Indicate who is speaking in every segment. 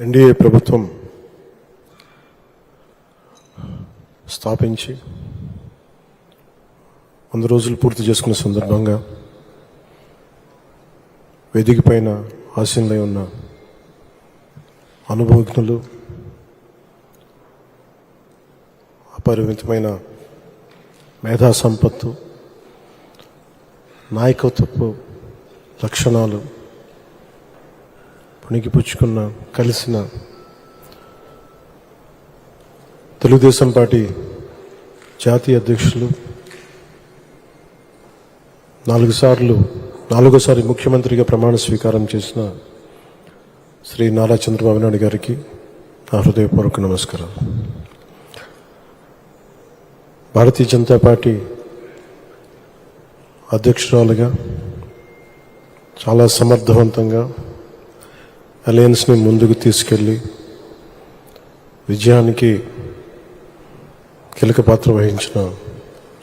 Speaker 1: NDA ప్రభుత్వం స్థాపించి 100 రోజులు పూర్తి చేసుకున్న సందర్భంగా వేదిక పైన ఆసీనులై ఉన్న అనుభవజ్ఞులు, అపరిమితమైన మేధా సంపత్తు, నాయకత్వపు లక్షణాలు పుణికిపుచ్చుకున్న కలిసిన తెలుగుదేశం పార్టీ జాతీయ అధ్యక్షులు, 4సారి ముఖ్యమంత్రిగా ప్రమాణ స్వీకారం చేసిన శ్రీ నారా చంద్రబాబు నాయుడు గారికి నా హృదయపూర్వక నమస్కారం. భారతీయ జనతా పార్టీ అధ్యక్షురాలుగా చాలా సమర్థవంతంగా అలయన్స్ని ముందుకు తీసుకెళ్ళి విజయానికి కీలక పాత్ర వహించిన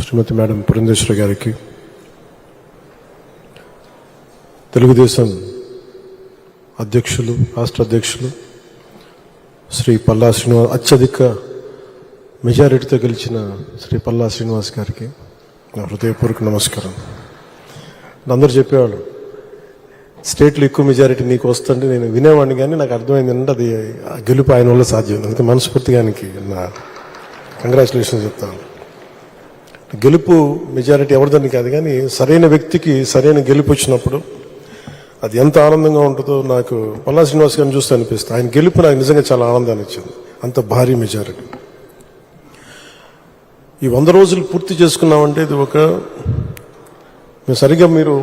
Speaker 1: శ్రీమతి మేడం పురంధేశ్వరి గారికి, తెలుగుదేశం అధ్యక్షులు, రాష్ట్ర అధ్యక్షులు శ్రీ పల్లా శ్రీనివాస్, అత్యధిక మెజారిటీతో గెలిచిన శ్రీ పల్లా శ్రీనివాస్ గారికి నా హృదయపూర్వక నమస్కారం. అందరూ చెప్పేవాళ్ళు స్టేట్లో ఎక్కువ మెజారిటీ నీకు వస్తుంటే నేను వినేవాడిని, కానీ నాకు అర్థమైంది అంటే అది గెలుపు ఆయన వల్ల సాధ్యం. అందుకే మనస్ఫూర్తిగా ఆయనకి నా కంగ్రాచులేషన్స్ చెప్తాను. గెలుపు మెజారిటీ ఎవరిదని కాదు, కానీ సరైన వ్యక్తికి సరైన గెలుపు వచ్చినప్పుడు అది ఎంత ఆనందంగా ఉంటుందో నాకు పల్లా శ్రీనివాస్ గారిని చూస్తే అనిపిస్తుంది. ఆయన గెలుపు నాకు నిజంగా చాలా ఆనందాన్ని ఇచ్చింది, అంత భారీ మెజారిటీ. ఈ 100 రోజులు పూర్తి చేసుకున్నామంటే ఇది ఒక సరిగ్గా మీరు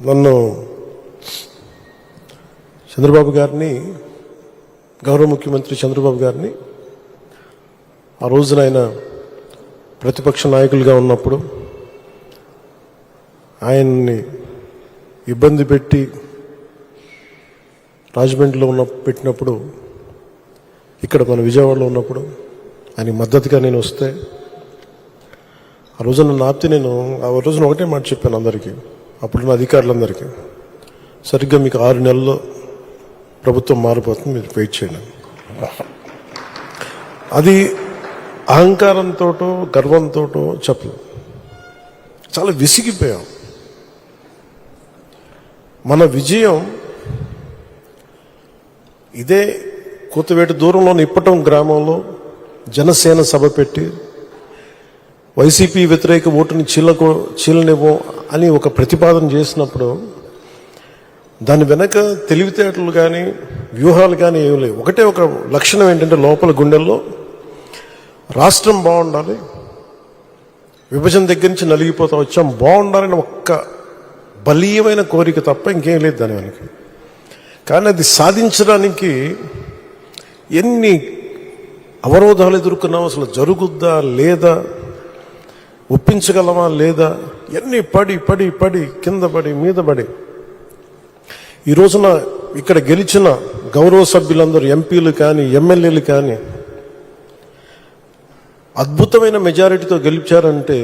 Speaker 1: నన్ను చంద్రబాబు గారిని, గౌరవ ముఖ్యమంత్రి చంద్రబాబు గారిని ఆ రోజున ఆయన ప్రతిపక్ష నాయకులుగా ఉన్నప్పుడు ఆయన్ని ఇబ్బంది పెట్టి రాజమండ్రిలో పెట్టినప్పుడు, ఇక్కడ మన విజయవాడలో ఉన్నప్పుడు ఆయన మద్దతుగా నేను వస్తే ఆ రోజున నన్ను ఆపితే నేను ఆ రోజున ఒకటే మాట చెప్పాను అందరికీ, అప్పుడున్న అధికారులందరికీ, సరిగ్గా మీకు 6 నెలల్లో ప్రభుత్వం మారిపోతుంది, మీరు వెయిట్ చేయండి. అది అహంకారంతో గర్వంతో చెప్పలేదు, చాలా విసిగిపోయాం. మన విజయం ఇదే కూతవేటు దూరంలోని ఇప్పటం గ్రామంలో జనసేన సభ పెట్టి వైసీపీ వ్యతిరేక ఓటుని చీలనివ్వం అని ఒక ప్రతిపాదన చేసినప్పుడు దాని వెనక తెలివితేటలు కానీ వ్యూహాలు కానీ ఏమి లేవు. ఒకటే ఒక లక్షణం ఏంటంటే లోపల గుండెల్లో రాష్ట్రం బాగుండాలి, విభజన దగ్గర నుంచి నలిగిపోతా వచ్చాం, బాగుండాలని ఒక్క బలీయమైన కోరిక తప్ప ఇంకేం లేదు దాని వెనక. కానీ అది సాధించడానికి ఎన్ని అవరోధాలు ఎదుర్కొన్నాం, అసలు జరుగుద్దా లేదా, ఒప్పించగలమా లేదా, ఎన్ని పడి పడి పడి కింద పడి మీద పడి ఈ రోజున ఇక్కడ గెలిచిన గౌరవ సభ్యులందరూ, ఎంపీలు కానీ ఎమ్మెల్యేలు కానీ అద్భుతమైన మెజారిటీతో గెలిచారంటే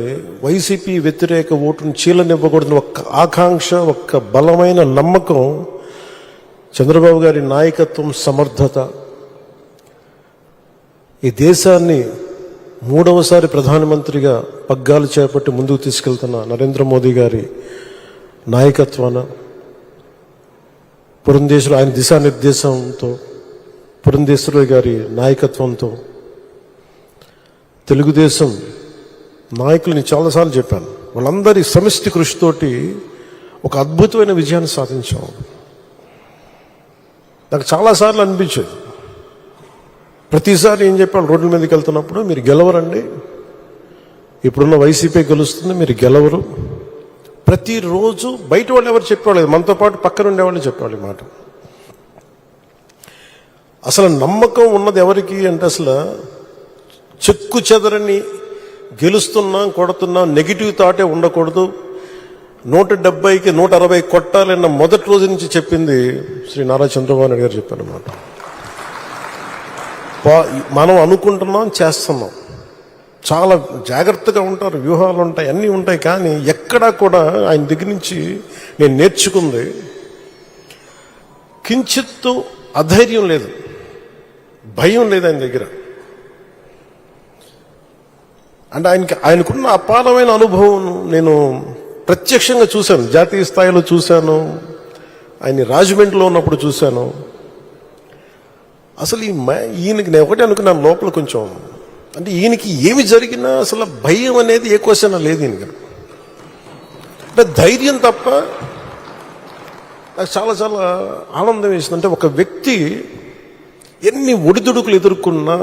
Speaker 1: వైసీపీ వ్యతిరేక ఓటును చీలనివ్వకూడదని ఒక్క ఆకాంక్ష, ఒక్క బలమైన నమ్మకం, చంద్రబాబు గారి నాయకత్వం, సమర్థత, ఈ దేశాన్ని 3వసారి ప్రధానమంత్రిగా పగ్గాలు చేపట్టి ముందుకు తీసుకెళ్తున్న నరేంద్ర మోదీ గారి నాయకత్వాన, పురంధేశ్వరి ఆయన దిశానిర్దేశంతో, పురంధేశ్వరి గారి నాయకత్వంతో, తెలుగుదేశం నాయకులని చాలాసార్లు చెప్పాను, వాళ్ళందరి సమిష్టి కృషితోటి ఒక అద్భుతమైన విజయాన్ని సాధించాం. నాకు చాలాసార్లు అనిపించేది, ప్రతిసారి ఏం చెప్పాను, రోడ్ల మీదకి వెళ్తున్నప్పుడు మీరు గెలవరండి, ఇప్పుడున్న వైసీపీ గెలుస్తుంది, మీరు గెలవరు. ప్రతిరోజు బయట వాళ్ళు ఎవరు చెప్పేవాళ్ళు, మనతో పాటు పక్కన ఉండేవాళ్ళు చెప్పేవాళ్ళు మాట. అసలు నమ్మకం ఉన్నది ఎవరికి అంటే, అసలు చెక్కు చెదరని గెలుస్తున్నాం, కొడుతున్నాం, నెగిటివ్ థాటే ఉండకూడదు, 170కి 160 కొట్టాలన్న మొదటి రోజు నుంచి చెప్పింది శ్రీ నారా చంద్రబాబు నాయుడు గారు చెప్పారన్నమాట. మనం అనుకుంటున్నాం, చేస్తున్నాం, చాలా జాగ్రత్తగా ఉంటారు, వ్యూహాలు ఉంటాయి, అన్నీ ఉంటాయి. కానీ ఎక్కడా కూడా ఆయన దగ్గర నుంచి నేను నేర్చుకుంది కించిత్తు అధైర్యం లేదు, భయం లేదు ఆయన దగ్గర. అంటే ఆయనకున్న అపారమైన అనుభవం నేను ప్రత్యక్షంగా చూశాను, జాతీయ స్థాయిలో చూశాను, ఆయన రాజమండ్రిలో ఉన్నప్పుడు చూశాను. అసలు ఈయనకి నేను ఒకటే అనుకున్నాను లోపల కొంచెం, అంటే ఈయనకి ఏమి జరిగినా అసలు భయం అనేది ఏ క్వశ్చన్ లేదు ఈయనకి. అంటే ధైర్యం తప్ప. నాకు చాలా చాలా ఆనందం వేసింది. అంటే ఒక వ్యక్తి ఎన్ని ఒడిదుడుకులు ఎదుర్కొన్నా,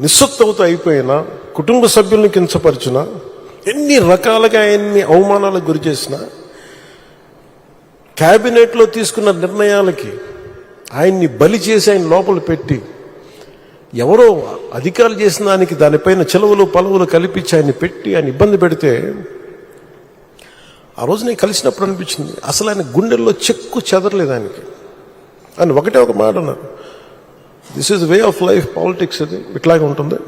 Speaker 1: నిస్సత్తువతో అయిపోయినా, కుటుంబ సభ్యుల్ని కించపరిచినా, ఎన్ని రకాలుగా ఎన్ని అవమానాలకు గురి చేసినా, క్యాబినెట్లో తీసుకున్న నిర్ణయాలకి ఆయన్ని బలి చేసి ఆయన లోపల పెట్టి, ఎవరో అధికారులు చేసిన దానిపైన చెలవులు పలువులు కల్పించి ఆయన్ని పెట్టి ఆయన ఇబ్బంది పెడితే, ఆ రోజు నేను కలిసినప్పుడు అనిపించింది అసలు ఆయన గుండెల్లో చెక్కు చెదరలేదు ఆయనకి. ఆయన ఒకటే ఒక మాట అన్నారు, this is way of life, politics అది ఇట్లాగే ఉంటుంది,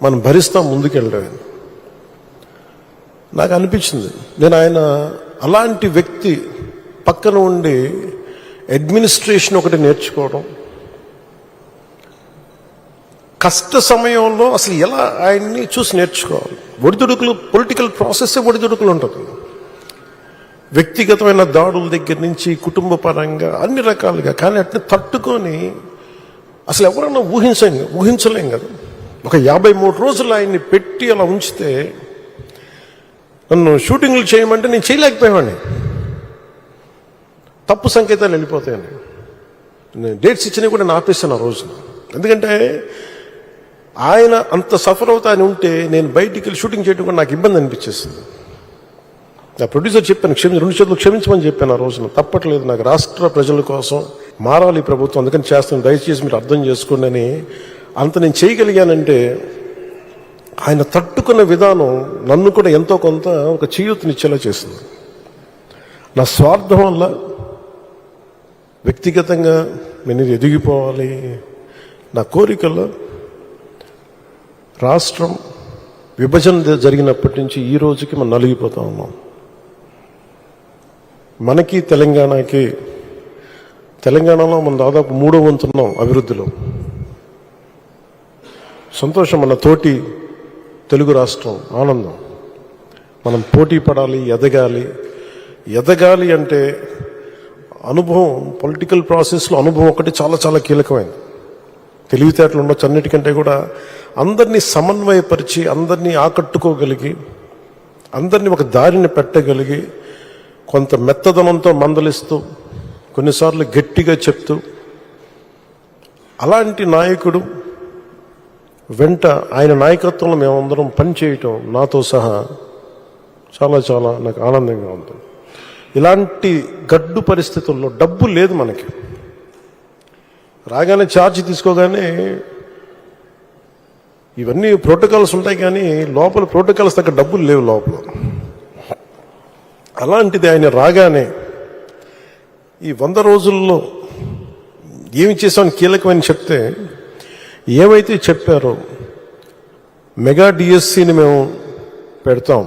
Speaker 1: మనం భరిస్తాం ముందుకెళ్ళడం. నాకు అనిపించింది నేను ఆయన అలాంటి వ్యక్తి పక్కన ఉండి అడ్మినిస్ట్రేషన్ ఒకటి నేర్చుకోవడం, కష్ట సమయంలో అసలు ఎలా ఆయన్ని చూసి నేర్చుకోవాలి. ఒడిదుడుకులు, పొలిటికల్ ప్రాసెస్ ఒడిదుడుకులు ఉంటుంది, వ్యక్తిగతమైన దాడుల దగ్గర నుంచి కుటుంబ పరంగా అన్ని రకాలుగా. కానీ అట్లా తట్టుకొని అసలు ఎవరన్నా ఊహించలేం కదా. ఒక 53 రోజులు ఆయన్ని పెట్టి అలా ఉంచితే, నన్ను షూటింగ్లు చేయమంటే నేను చేయలేకపోయావాడిని, తప్పు సంకేతాలు వెళ్ళిపోతాయని. నేను డేట్స్ ఇచ్చినవి కూడా నేను ఆపేస్తాను ఆ రోజున. ఎందుకంటే ఆయన అంత సఫర్ అవుతా అని ఉంటే నేను బయటికి వెళ్ళి షూటింగ్ చేయడం కూడా నాకు ఇబ్బంది అనిపించేస్తుంది. నా ప్రొడ్యూసర్ చెప్పాను, 2 చేతులు క్షమించమని చెప్పాను ఆ రోజున. తప్పట్లేదు, నాకు రాష్ట్ర ప్రజల కోసం మారాలి ప్రభుత్వం, అందుకని చేస్తాను, దయచేసి మీరు అర్థం చేసుకోండి అని. అంత నేను చేయగలిగానంటే ఆయన తట్టుకున్న విధానం నన్ను కూడా ఎంతో కొంత ఒక చేయూతనిచ్చేలా చేసింది. నా స్వార్థం వల్ల వ్యక్తిగతంగా నేను ఎదిగిపోవాలి, నా కోరికల్లో రాష్ట్రం విభజన జరిగినప్పటి నుంచి ఈ రోజుకి మనం నలిగిపోతా ఉన్నాం. మనకి తెలంగాణలో మనం దాదాపు 3వ వంతున్నాం అభివృద్ధిలో. సంతోషం, మన తోటి తెలుగు రాష్ట్రం ఆనందం. మనం పోటీ పడాలి, ఎదగాలి అంటే అనుభవం, పొలిటికల్ ప్రాసెస్లో అనుభవం ఒకటి చాలా చాలా కీలకమైనది. తెలివితేటలు ఉండొచ్చు, అన్నిటికంటే కూడా అందరినీ సమన్వయపరిచి, అందరినీ ఆకట్టుకోగలిగి, అందరినీ ఒక దారిని పెట్టగలిగి, కొంత మెత్తదనంతో మందలిస్తూ, కొన్నిసార్లు గట్టిగా చెప్తూ, అలాంటి నాయకుడు వెంట ఆయన నాయకత్వంలో మేమందరం పనిచేయటం నాతో సహా చాలా చాలా నాకు ఆనందంగా ఉంది. ఇలాంటి గడ్డు పరిస్థితుల్లో డబ్బు లేదు మనకి. రాగానే ఛార్జ్ తీసుకోగానే ఇవన్నీ ప్రోటోకాల్స్ ఉంటాయి, కానీ లోపల ప్రోటోకాల్స్ తగ్గ డబ్బులు లేవు లోపల. అలాంటిది ఆయన రాగానే ఈ 100 రోజుల్లో ఏమి చేసామని కీలకమని చెప్తే, ఏమైతే చెప్పారో మెగా డిఎస్సిని మేము పెడతాం,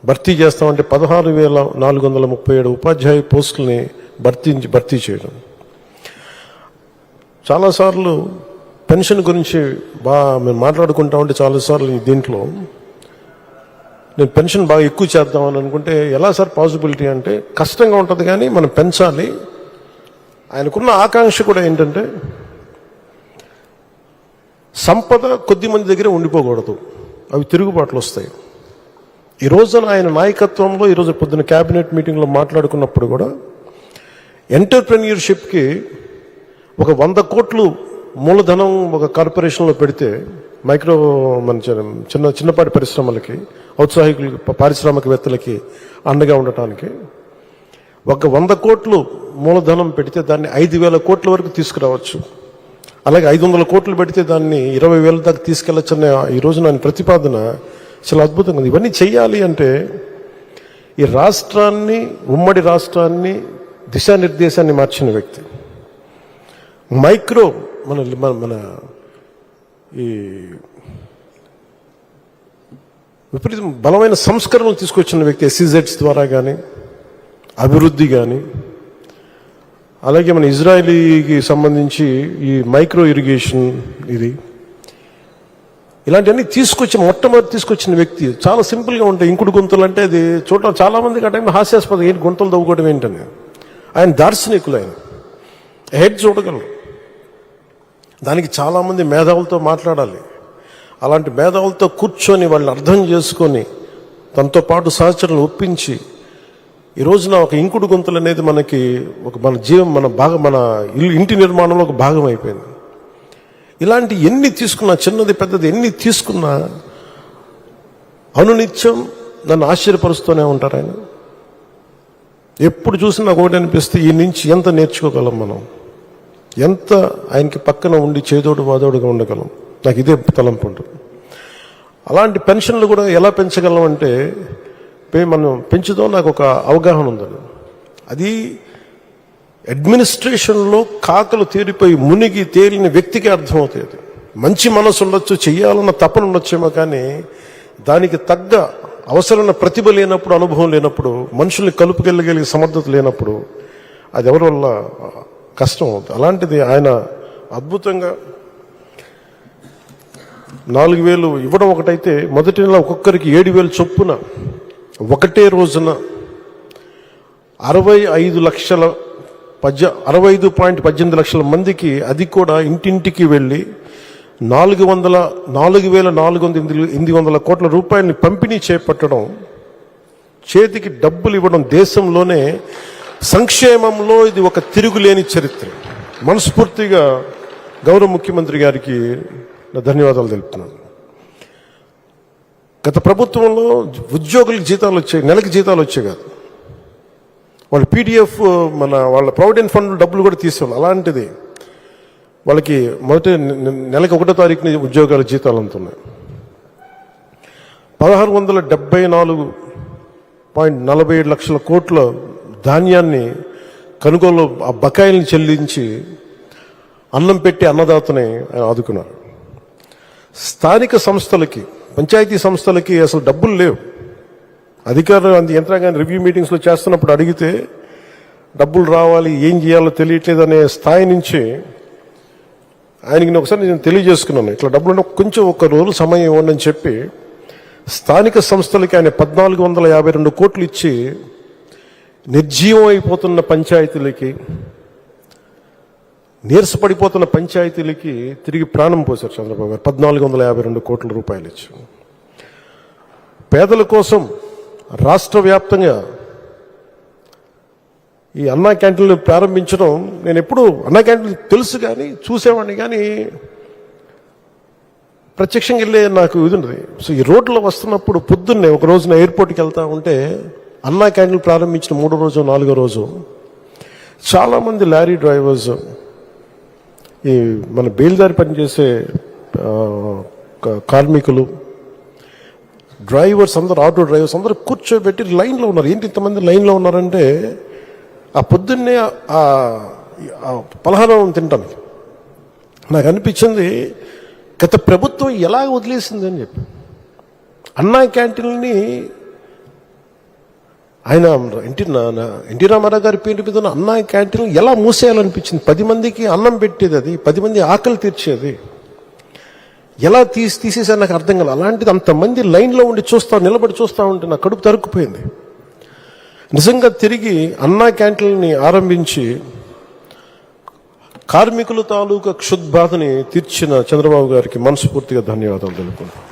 Speaker 1: భర్తీ చేస్తామంటే 16,437 ఉపాధ్యాయ పోస్టుల్ని భర్తీ చేయడం. చాలాసార్లు పెన్షన్ గురించి మేము మాట్లాడుకుంటామంటే చాలాసార్లు దీంట్లో నేను పెన్షన్ బాగా ఎక్కువ చేద్దామని అనుకుంటే, ఎలా సార్ పాసిబిలిటీ అంటే, కష్టంగా ఉంటుంది కానీ మనం పెంచాలి. ఆయనకున్న ఆకాంక్ష కూడా ఏంటంటే సంపద కొద్ది మంది దగ్గర ఉండిపోకూడదు, అవి తిరుగుబాట్లు వస్తాయి. ఈ రోజున ఆయన నాయకత్వంలో ఈరోజు పొద్దున క్యాబినెట్ మీటింగ్లో మాట్లాడుకున్నప్పుడు కూడా ఎంటర్ప్రెన్యూర్షిప్కి ఒక 100 కోట్లు మూలధనం ఒక కార్పొరేషన్లో పెడితే, మైక్రో మన చిన్నపాటి పరిశ్రమలకి, ఔత్సాహికులకి, పారిశ్రామికవేత్తలకి అండగా ఉండటానికి ఒక 100 కోట్లు మూలధనం పెడితే దాన్ని 5,000 కోట్ల వరకు తీసుకురావచ్చు. అలాగే 500 కోట్లు పెడితే దాన్ని 20,000 దాకా తీసుకెళ్లొచ్చన్న ఈ రోజు నా ప్రతిపాదన చాలా అద్భుతంగా ఉంది. ఇవన్నీ చెయ్యాలి అంటే ఈ రాష్ట్రాన్ని, ఉమ్మడి రాష్ట్రాన్ని దిశానిర్దేశాన్ని మార్చిన వ్యక్తి, మైక్రో మన ఈ విపరీతం బలమైన సంస్కరణలు తీసుకొచ్చిన వ్యక్తి, SEZs ద్వారా కానీ, అభివృద్ధి కానీ, అలాగే మన ఇజ్రాయలీకి సంబంధించి ఈ మైక్రో ఇరిగేషన్ ఇది ఇలాంటివన్నీ మొట్టమొదటి తీసుకొచ్చిన వ్యక్తి. చాలా సింపుల్గా ఉంటాయి. ఇంకుడు గుంతలు అంటే అది చూడటం చాలా మందికి ఆ టైంలో హాస్యాస్పదం, ఏంటి గుంతలు తవ్వుకోవడం ఏంటని. ఆయన దార్శనికులు, ఆయన హెడ్ చూడగలరు. దానికి చాలామంది మేధావులతో మాట్లాడాలి. అలాంటి మేధావులతో కూర్చొని వాళ్ళని అర్థం చేసుకొని తనతో పాటు సహచరులను ఒప్పించి ఈ రోజున ఒక ఇంకుడు గుంతలు అనేది మనకి ఒక మన ఇంటి నిర్మాణంలో ఒక భాగం అయిపోయింది. ఇలాంటి ఎన్ని తీసుకున్నా, చిన్నది పెద్దది ఎన్ని తీసుకున్నా అనునిత్యం నన్ను ఆశ్చర్యపరుస్తూనే ఉంటారు ఆయన. ఎప్పుడు చూసినా నాకు ఒకటి అనిపిస్తే ఈ నుంచి ఎంత నేర్చుకోగలం మనం, ఎంత ఆయనకి పక్కన ఉండి చేదోడు వాదోడుగా ఉండగలం. నాకు ఇదే తలంపు ఉంటుంది. అలాంటి పెన్షన్లు కూడా ఎలా పెంచగలం అంటే మనం పెంచుదాం, నాకు ఒక అవగాహన ఉందని. అది అడ్మినిస్ట్రేషన్లో కాకలు తీరిపోయి మునిగి తేలిన వ్యక్తికి అర్థమవుతుంది. మంచి మనసు ఉండొచ్చు, చెయ్యాలన్న తపన ఉండొచ్చేమో, కానీ దానికి తగ్గ అవసరమైన ప్రతిభ లేనప్పుడు, అనుభవం లేనప్పుడు, మనుషుల్ని కలుపుకెళ్ళగలిగే సమర్థత లేనప్పుడు అది ఎవరి వల్ల కష్టం అవుతుంది. అలాంటిది ఆయన అద్భుతంగా 4,000 ఇవ్వడం ఒకటైతే, మొదటి నెల ఒక్కొక్కరికి 7,000 చొప్పున ఒకటే రోజున 65.18 లక్షల మందికి, అది కూడా ఇంటింటికి వెళ్ళి 4,408 కోట్ల రూపాయలని పంపిణీ చేపట్టడం, చేతికి డబ్బులు ఇవ్వడం, దేశంలోనే సంక్షేమంలో ఇది ఒక తిరుగులేని చరిత్ర. మనస్ఫూర్తిగా గౌరవ ముఖ్యమంత్రి గారికి నా ధన్యవాదాలు తెలుపుతున్నాను. గత ప్రభుత్వంలో ఉద్యోగులకు జీతాలు వచ్చాయి, నెలకి జీతాలు వచ్చాయి కాదు, వాళ్ళు పీడిఎఫ్ వాళ్ళ ప్రావిడెంట్ ఫండ్ డబ్బులు కూడా తీసేవాళ్ళు. అలాంటిది వాళ్ళకి మొదటి నెలకి 1వ తారీఖున ఉద్యోగాల జీతాలు అందుతున్నాయి. 1674.47 లక్షల కోట్ల ధాన్యాన్ని కొనుగోలు, ఆ బకాయిల్ని చెల్లించి అన్నం పెట్టి అన్నదాతని ఆయన ఆదుకున్నారు. స్థానిక సంస్థలకి, పంచాయతీ సంస్థలకి అసలు డబ్బులు లేవు. అధికారులు యంత్రాంగాన్ని రివ్యూ మీటింగ్స్లో చేస్తున్నప్పుడు అడిగితే డబ్బులు రావాలి, ఏం చేయాలో తెలియట్లేదు అనే స్థాయి నుంచి ఆయనకి ఒకసారి నేను తెలియజేసుకున్నాను, ఇట్లా డబ్బులు కొంచెం ఒక రోజు సమయం ఇవ్వండి అని చెప్పి స్థానిక సంస్థలకి ఆయన 1,452 కోట్లు ఇచ్చి నిర్జీవం అయిపోతున్న పంచాయతీలకి, నీరసపడిపోతున్న పంచాయతీలకి తిరిగి ప్రాణం పోశారు చంద్రబాబు గారు. 1,452 కోట్ల రూపాయలు ఇచ్చి పేదల కోసం రాష్ట్ర వ్యాప్తంగా ఈ అన్నా క్యాంటీన్లు ప్రారంభించడం, నేను ఎప్పుడు అన్నా క్యాంటీన్లు తెలుసు కానీ చూసేవాడిని, కానీ ప్రత్యక్షంగా వెళ్ళే నాకు ఇది ఉండదు. సో ఈ రోడ్లో వస్తున్నప్పుడు పొద్దున్నే ఒక రోజున ఎయిర్పోర్ట్కి వెళ్తా ఉంటే అన్నా క్యాంటీన్లు ప్రారంభించిన 3వ రోజు 4వ రోజు చాలామంది లారీ డ్రైవర్స్, ఈ మన బేల్దారి పనిచేసే కార్మికులు, డ్రైవర్స్ అందరూ, ఆటో డ్రైవర్స్ అందరూ కూర్చోబెట్టి లైన్లో ఉన్నారు. ఏంటి ఇంతమంది లైన్లో ఉన్నారంటే ఆ పొద్దున్నే ఆ పలహారం తింటాను. నాకు అనిపించింది గత ప్రభుత్వం ఎలా వదిలేసింది అని చెప్పి. అన్నా క్యాంటీన్ని ఆయన ఎన్టీ రామారావు గారి పేరు మీద అన్నా క్యాంటీన్ ఎలా మూసేయాలనిపించింది. 10 మందికి అన్నం పెట్టేది, అది 10 మంది ఆకలి తీర్చేది, ఎలా తీసేసారు నాకు అర్థం కాదు. అలాంటిది అంతమంది లైన్లో ఉండి నిలబడి చూస్తూ ఉంటే నా కడుపు తరుక్కుపోయింది. నిజంగా తిరిగి అన్నా క్యాంటీన్ని ఆరంభించి కార్మికుల తాలూకా క్షుద్బాధని తీర్చిన చంద్రబాబు గారికి మనస్ఫూర్తిగా ధన్యవాదాలు తెలుపుకుంటాను.